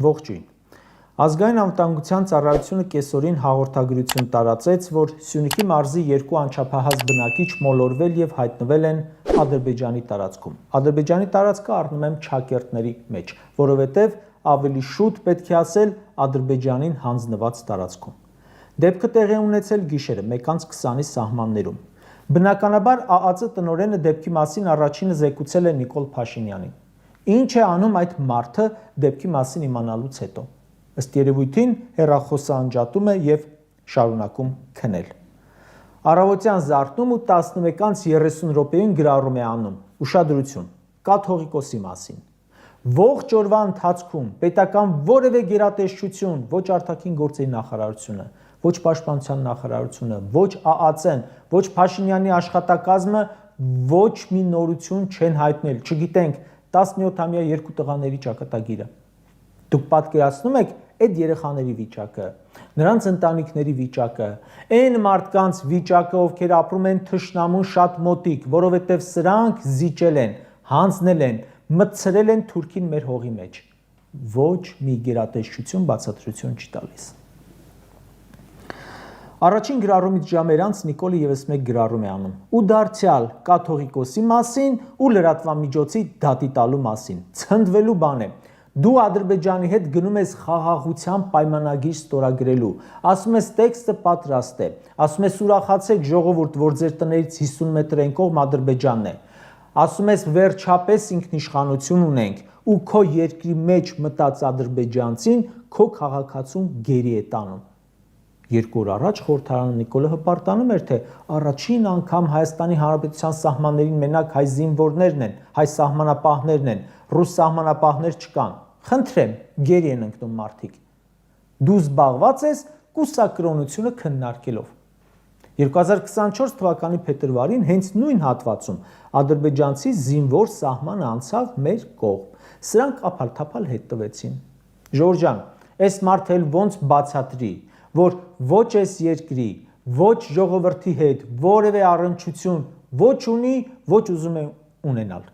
Ողջույն։ Ազգային անվտանգության ծառայությունը կեսօրին հաղորդագրություն տարածեց, որ Սյունիքի մարզի 2 անչափահաս բնակիչ մոլորվել եւ հայտնվել են Ադրբեջանի տարածքում։ Ադրբեջանի տարածքը առնում եմ ճակերտների մեջ, որովհետեւ ավելի շուտ պետք է ասել Ադրբեջանին հանձնված տարածքում։ Դեպքը տեղի ունեցել գիշերը 1:20-ի սահմաններում։ Բնականաբար ԱԱԾ տնօրենը դեպքի մասին առաջինը զեկուցել է Նիկոլ Փաշինյանին։ Ինչ է անում այդ մարդը դեպքի մասին իմանալուց հետո։ Ըստ երևույթին հեռախոսը անջատում է եւ շարունակում քնել։ Առավոտյան զարթնում ու 11:30 րոպեին գրառում է անում. ուշադրություն, կաթողիկոսի մասին։ Ողջ օրվա ընթացքում պետական որևէ գերատեսչություն, ոչ արտաքին գործերի նախարարությունը, ոչ պաշտպանության նախարարությունը, ոչ ԱԱԾ-ն, ոչ Փաշինյանի աշխատակազմը ոչ մի նորություն չեն հայտնել, չգիտենք 17-ամյա 2 տղաների ճակատագիրը։ Դուք պատկերացնում եք այդ երեխաների վիճակը, նրանց ընտանիքների վիճակը, այն մարդկանց վիճակը, ովքեր ապրում են թշնամուն շատ մոտիկ, որովհետև սրանք զիջել են, հանձնել են, մտցրել են Թուրքին մեր հողի մեջ։ Ոչ մի գերատեսչություն բացատրություն չի տալիս։ Առաջին գրառումից ժամեր անց Նիկոլը եւս մեկ գրառում է անում։ Ու դարձյալ կաթողիկոսի մասին ու լրատվամիջոցի դատի տալու մասին։ Ցնդվելու բան է։ Դու Ադրբեջանի հետ գնում ես խաղաղության պայմանագիր ստորագրելու, ասում ես տեքստը պատրաստ է, ասում ես ուրախացեք ժողովուրդ, որ ձեր տներից 50 մետր են կողմ Ադրբեջանն է, ասում ես վերջապես ինքնիշխանություն ունենք ու քո երկրի մեջ մտած ադրբեջանցին քո քաղաքացուն գերի է տանում։ 2 օր առաջ խորհրդարանը Նիկոլը հպարտանում էր, թե առաջին անգամ Հայաստանի Հանրապետության սահմաններին մենակ հայ զինվորներն են, հայ սահմանապահներն են, ռուս սահմանապահներ չկան։ Խնդրեմ, գերի են ընկնում մարդիկ։ Դու զբաղված ես կուսակրոնությունը քննարկելով։ 2024 թվականի փետրվարին հենց նույն հատվածում ադրբեջանցի զինվոր սահմանը անցավ մեր կողմ։ Սրանք ափալ-թափալ հետ տվեցին։ Ժորժ ջան, այս մարդը էլ ոնց բացատրի, որ ոչ այս երկրի, ոչ ժողովրդի հետ որևէ առնչություն ոչ ունի, ոչ ուզում է ունենալ։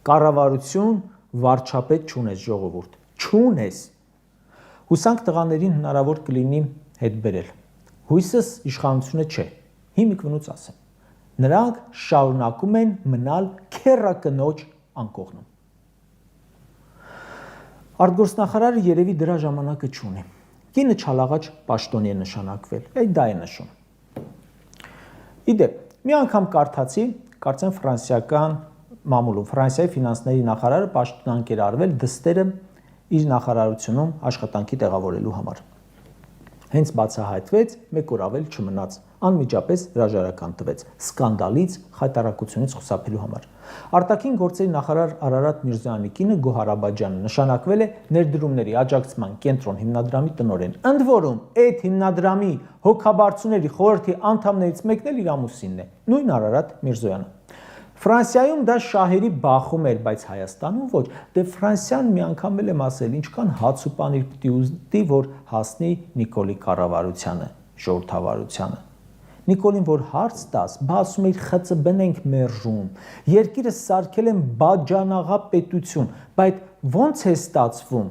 Կառավարություն, վարչապետ չունես ժողովուրդ, չունես։ Հուսանք տղաներին հնարավոր կլինի հետ բերել։ Հույսս իշխանությունը չէ, հիմիկ վնուց ասեմ։ Նրանք շարունակում են մնալ քեռակնոջ անկողնում։ Արտգործնախարարը երևի դրա ժամանակը չունի։ Կինը չալաղաջ պաշտոնի է նշանակվել, այդ դա է նշում։ Իդեպ, մի անգամ կարդացի, կարծեմ ֆրանսիական մամուլում, Ֆրանսիայի ֆինանսների նախարարը պաշտոնանկ էր արվել դստերը իր նախարարությունում աշխատանքի տեղավորելու համար։ Հենց բացահայտվեց, 1 օր ավել չմնաց, անմիջապես հրաժարական տվեց, սկանդալից, խայտառակությունից խուսափելու համար։ Արտաքին գործերի նախարար Արարատ Միրզոյանի կինը Գոհար Աբաջյանը նշանակվել է ներդրումների աջակցման կենտրոն հիմնադրամի տնօրեն։ Ընդ որում, այդ հիմնադրամի հոգաբարձուների խորհրդի անդամներից մեկն էլ իր ամուսինն է, նույն Արարատ Միրզոյանը։ Ֆրանսիայում դա շահերի բախում էր, բայց Հայաստանում ոչ։ Դե Ֆրանսիան մի անգամ էլ եմ ասել, ինչքան հաց ու պանիր պիտի ուզի, որ հասնի Նիկոլի կառավարությանը, ժողովրդավարությանը։ Նիկոլին որ հարց տաս, բա ասում էր ԽՑԲ-ն ենք մերժում, երկիրը սարքել են բաջանաղա պետություն, բայց ո՞նց է ստացվում։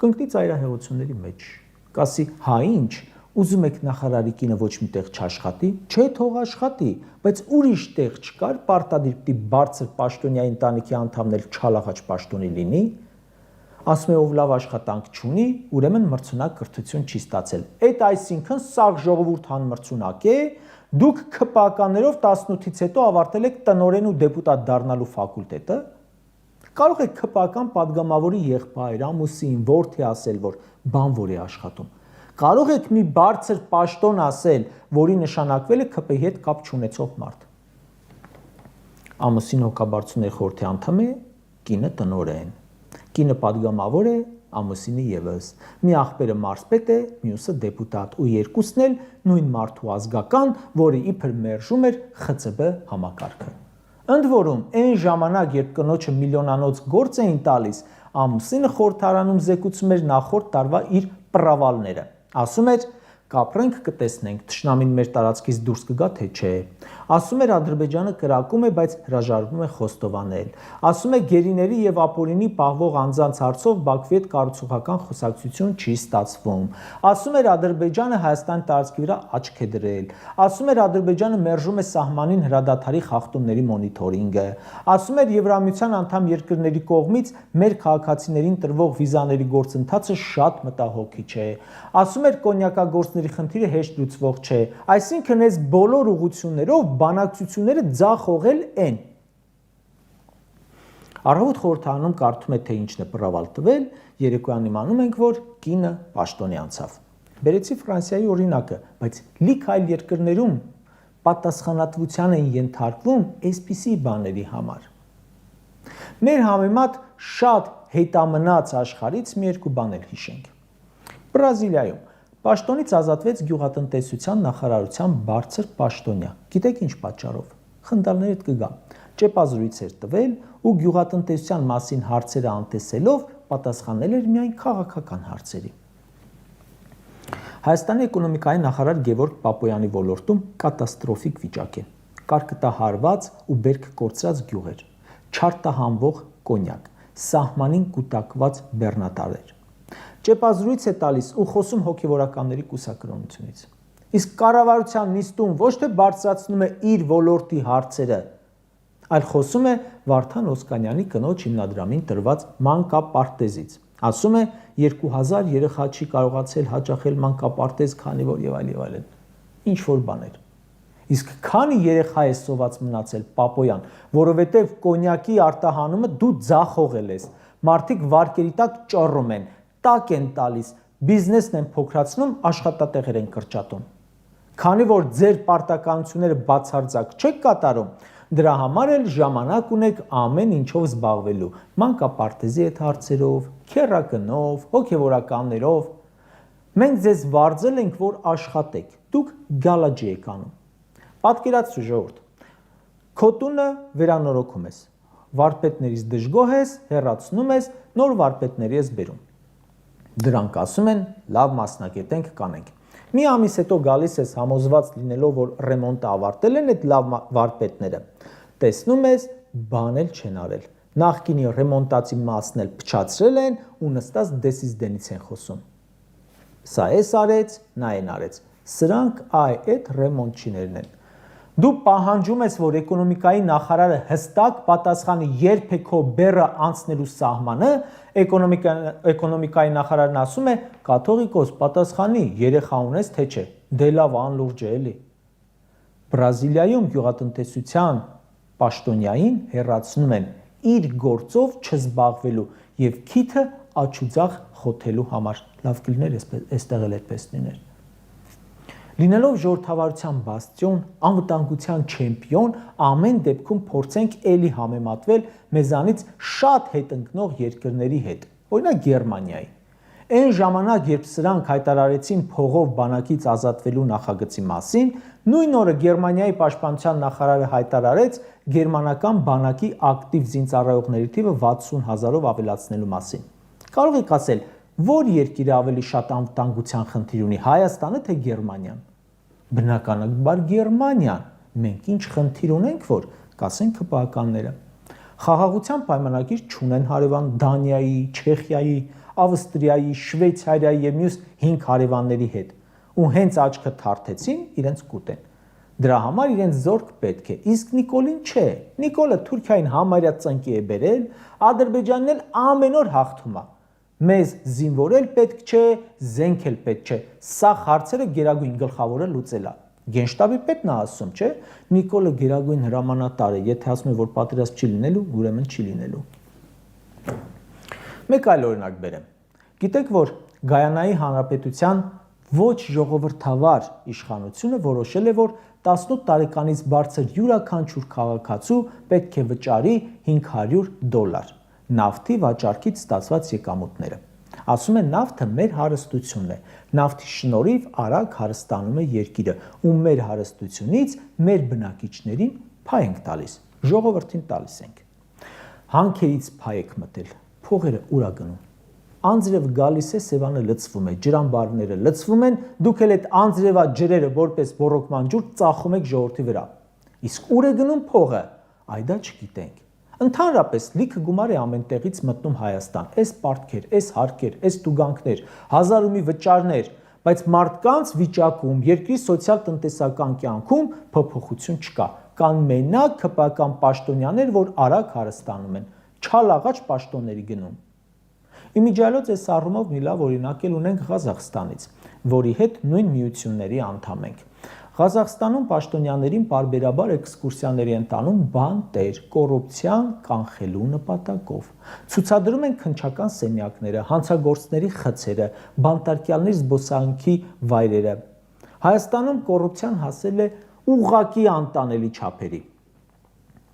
Կընկնի ծայրահեղությունների մեջ, կասի, հա ինչ, ուզում եք նախարարի կինը ոչ մի տեղ չաշխատի, չէ թող աշխատի, բայց ուրիշ տեղ չկար, պարտադիր պիտի բարձր պաշտոնյայի ընտանիքի անդամն էլ չալաղաջ պաշտոնի լինի, ասում է ով լավ աշխատանք չունի, ուրեմն մրցունակ կրթություն չի ստացել։ Այդ այսինքն սաղ ժողովուրդ հանմրցունակ է, դուք ՔՊԱ-ականներով 18-ից հետո ավարտել եք տնօրեն ու դեպուտատ դառնալու ֆակուլտետը, կարող եք ՔՊԱ-ական падգամավորի եղբայր, ամուսին, որդի ասել, որ բանվոր է աշխատում։ Կարող եք մի բարձր պաշտոն ասել, որի նշանակվել է ՔՊ-ի հետ կապ չունեցող մարդ։ Ամուսին հոգաբարձուների խորհրդի անդամ է, կինը տնօրեն։ Կինը падգամավոր է, ամուսինը եւս։ Մի աղբերը մարզպետ է, մյուսը դեպուտատ ու երկուսն էլ նույն մարդու ազգական, որը իբր մերժում էր ԽՑԲ համակարգը։ Ընդ որում, այն ժամանակ, երբ կնոջը միլիոնանոց գործ էին տալիս, ամուսինը խորհրդարանում զեկուցում էր նախորդ տարվա իր պրավալները։ Ասում էր, կապրենք կտեսնենք, թշնամին մեր տարածքից դուրս կգա թե չէ։ Ասում էր Ադրբեջանը կրակում է, բայց հրաժարվում է խոստովանել։ Ասում է գերիների եւ ապօրինի պահվող անձանց հարցով Բաքվի հետ կառուցողական խոսակցություն չի ստացվում։ Ասում էր Ադրբեջանը Հայաստանի տարածքի վրա աչք է դրել։ Ասում էր Ադրբեջանը մերժում է սահմանին հրադադարի խախտումների մոնիթորինգը։ Ասում էր Եվրամիության անդամ երկրների կողմից մեր քաղաքացիներին տրվող վիզաների գործընթացը շատ մտահոգիչ է։ Ասում էր կոնյակագործների խնդիրը հեշտ լուծվող չէ։ Այսինքն այս բոլոր ուղղություններով բանակցությունները ձախողել են։ Առավոտ խորհրդարանում կարդում է, թե ինչն է պրավալ տվել, երեկոյան իմանում ենք, որ կինը պաշտոնի անցավ։ Բերեցի Ֆրանսիայի օրինակը, բայց լիք այլ երկրներում պատասխանատվության են ենթարկվում այսպիսի բաների համար։ Մեր համեմատ շատ հետամնաց աշխարհից մի երկու բան էլ հիշենք։ Բրազիլիայում պաշտոնից ազատվեց գյուղատնտեսության նախարարության բարձր պաշտոնյա։ Գիտեք ինչ պատճառով։ Խնդալների հետ կգա։ Ճեպազրույց էր տվել ու գյուղատնտեսության մասին հարցերը անտեսելով պատասխանել էր միայն քաղաքական հարցերի։ Հայաստանի էկոնոմիկայի նախարար Գևորգ Պապոյանի ոլորտում կատաստրոֆիկ վիճակ է։ Կարկտահարված ու բերք կորցրած գյուղեր, չարտահանվող կոնյակ, սահմանին կուտակված բեռնատարեր։ Ճեպազրույց է տալիս ու խոսում հոգևորականների կուսակրոնությունից։ Իսկ կառավարության նիստում ոչ թե բարձրացնում է իր ոլորտի հարցերը, այլ խոսում է Վարդան Օսկանյանի կնոջ հիմնադրամին տրված մանկապարտեզից։ Ասում է 2000 երեխա չի կարողացել հաճախել մանկապարտեզ, քանի որ եւ այլն։ Ինչ որ բաներ։ Իսկ քանի երեխա է սոված մնացել Պապոյան, որովհետեւ կոնյակի արտահանումը դու ձախողել ես։ Մարդիկ վարկերի տակ ճոռում են, տակ են տալիս, բիզնեսն են փոքրացնում, աշխատատեղեր են կրճատում։ Քանի որ ձեր պարտականությունները բացարձակ չեք կատարում, դրա համար էլ ժամանակ ունեք ամեն ինչով զբաղվելու, մանկապարտեզի հետ հարցերով, քեռակնով, հոգևորականներով։ Մենք ձեզ վարձել ենք, որ աշխատեք, դուք գալաջի եք անում։ Պատկերացրու ժողովուրդ, քո տունը վերանորոգում ես, վարպետներից դժգոհ ես, հեռացնում ես, նոր վարպետների ես բերում։ Դրանք ասում են, լավ մասնակետենք, կանենք։ Մի ամիս հետո գալիս ես համոզված լինելով, որ ռեմոնտը ավարտել են այդ լավ վարպետները։ Տեսնում ես, բան էլ չեն արել։ Նախկինի ռեմոնտացի մասն էլ փչացրել են ու նստած դեսից դենից են խոսում։ Սա էս արեց, նա են արեց։ Սրանք այդ ռեմոնտչիներն են։ Դու պահանջում ես, որ էկոնոմիկայի նախարարը հստակ պատասխանի, երբ է քո բեռը անցնելու սահմանը, էկոնոմիկայի նախարարն ասում է, կաթողիկոս պատասխանի, երեխա ունես թե չէ, դե լավ անլուրջ է էլի։ Բրազիլիայում գյուղատնտեսության պաշտոնյային հեռացնում են իր գործով չզբաղվելու եւ քիթը աչուձախ խոթելու համար։ Լավ կլիներ այստեղ էլ այդպես լիներ։ Լինելով ժողովրդավարության բաստիոն, անվտանգության չեմպիոն, ամեն դեպքում փորձենք էլի համեմատվել մեզանից շատ հետ ընկնող երկրների հետ, օրինակ Գերմանիայի։ Այն ժամանակ, երբ սրանք հայտարարեցին փողով բանակից ազատվելու նախագծի մասին, նույն օրը Գերմանիայի պաշտպանության նախարարը հայտարարեց գերմանական բանակի ակտիվ զինծառայողների թիվը 60,000-ով ավելացնելու մասին։ Կարող եք ասել, որ երկիրը ավելի շատ անվտանգության խնդիր ունի, Հայաստանը թե Գերմանիան։ Բնականաբար Գերմանիան, մենք ինչ խնդիր ունենք, որ կասեն ԿՊԱ-ականները։ Խաղաղության պայմանագիր չունեն հարևան Դանիայի, Չեխիայի, Ավստրիայի, Շվեյցարիայի եւ մյուս 5 հարևանների հետ, ու հենց աչքը թարթեցին, իրենց կուտեն։ Դրա համար իրենց զորք պետք է, իսկ Նիկոլին չէ։ Նիկոլը Թուրքիային համարյա ծնկի է բերել, Ադրբեջանն էլ ամեն օր հաղթում է։ Մեզ զինվորել պետք չէ, զենք էլ պետք չէ։ Սա հարցերը գերագույն գլխավորը լուծելա։ Գենշտաբի պետն է ասում, չէ՞։ Նիկոլը գերագույն հրամանատար է, եթե ասում է, որ պատերազմ չի լինելու, ուրեմն չի լինելու։ Մեկ այլ օրինակ բերեմ։ Գիտեք, որ Գայանայի Հանրապետության ոչ ժողովրդավար իշխանությունը որոշել է, որ 18 տարեկանից բարձր յուրաքանչյուր քաղաքացու պետք է վճարի $500 նավթի վաճառքից ստացված եկամուտները։ Ասում է նավթը մեր հարստությունն է, նավթի շնորհիվ արագ հարստանում է երկիրը ու մեր հարստությունից մեր բնակիչներին փայ ենք տալիս, ժողովրդին տալիս ենք։ Հանքերից փայ եք մտել, փողերը ուր է գնում։ Անձրև գալիս է, Սևանը լցվում է, ջրամբարները լցվում են, դուք էլ այդ անձրևա ջրերը որպես բոռոկման ջուր ծախում եք ժողովրդի վրա։ Իսկ ուր է գնում փողը, այ դա չգիտենք։ Ընդհանրապես լիքը գումար է ամեն տեղից մտնում Հայաստան, այս պարտքեր, այս հարկեր, այս տուգանքներ, հազար ու մի վճարներ, բայց մարդկանց վիճակում, երկրի սոցիալ-տնտեսական կյանքում փոփոխություն չկա։ Կան մենակ ԿՊ-ական պաշտոնյաներ, որ արագ հարստանում են, չալաղաչ պաշտոնների գնում։ Իմիջիայլոց այս առումով մի լավ օրինակ էլ ունենք Ղազախստանից, որի հետ նույն միությունների անդամ ենք։ Ղազախստանում պաշտոնյաներին պարբերաբար էքսկուրսիաների են տանում բանտեր, կոռուպցիան կանխելու նպատակով։ Ցուցադրում են քննչական սենյակները, հանցագործների խցերը, բանտարկյալների զբոսանքի վայրերը։ Հայաստանում կոռուպցիան հասել է ուղղակի անտանելի չափերի։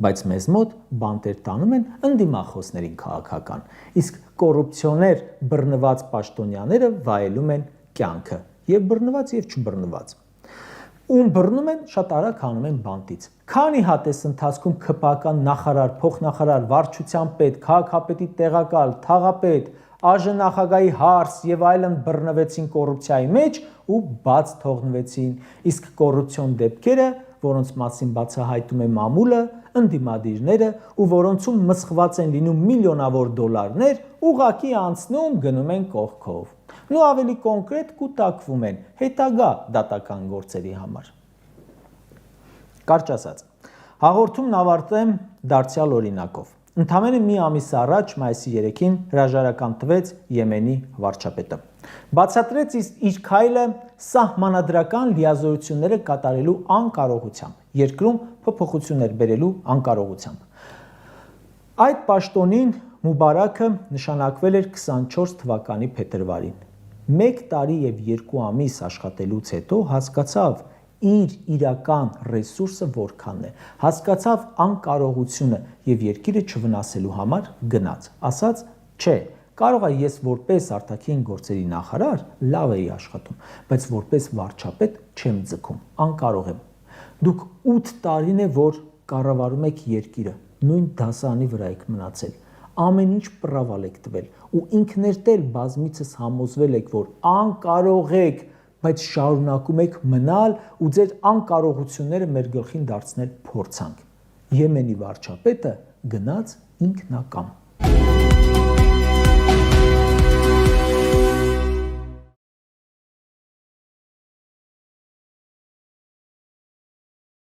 Բայց մեզ մոտ բանտեր տանում են ընդդիմախոսներին քաղաքական, իսկ կոռուպցիոներ բռնված պաշտոնյաները վայելում են կյանքը, եւ բռնված եւ չբռնված։ Ում բռնում են, շատ արագ հանում են բանտից։ Քանի հատ էս ընթացքում ԿՊ-ական նախարար, փոխնախարար, վարչության պետ, քաղաքապետի տեղակալ, թաղապետ, ԱԺ նախագահի հարս եւ այլն բռնվեցին կոռուպցիայի մեջ ու բաց թողնվեցին, իսկ կոռուպցիոն դեպքերը, որոնց մասին բացահայտում է մամուլը, ընդդիմադիրները ու որոնցում մսխված են լինում միլիոնավոր դոլարներ, ուղղակի անցնում գնում են կողքով։ Ու ավելի կոնկրետ կուտակվում են հետագա դատական գործերի համար։ Կարճ ասած, հաղորդումն ավարտեմ դարձյալ օրինակով։ Ընդամենը մի ամիս առաջ, մայիսի 3-ին, հրաժարական տվեց Եմենի վարչապետը։ Բացատրեց իր քայլը սահմանադրական լիազորությունները կատարելու անկարողությամբ, երկրում փոփոխություններ բերելու անկարողությամբ։ Այդ պաշտոնին Մուբարաքը նշանակվել էր 24 թվականի փետրվարին։ 1 տարի եւ 2 ամիս աշխատելուց հետո հասկացավ իր իրական ռեսուրսը որքանն է, հասկացավ անկարողությունը եւ երկիրը չվնասելու համար գնաց, ասաց, չէ, կարող է ես որպես արտաքին գործերի նախարար լավ էի աշխատում, բայց որպես վարչապետ չեմ ձգում, անկարող եմ։ Դուք 8 տարին է, որ կառավարում եք երկիրը, նույն դասարանի վրա եք մնացել, ամեն ինչ պրավալ եք տվել ու ինքներդ էլ բազմիցս համոզվել եք, որ անկարող եք, բայց շարունակում եք մնալ ու ձեր անկարողությունները մեր գլխին դարձնել փորձանք։ Եմենի վարչապետը գնաց ինքնակամ։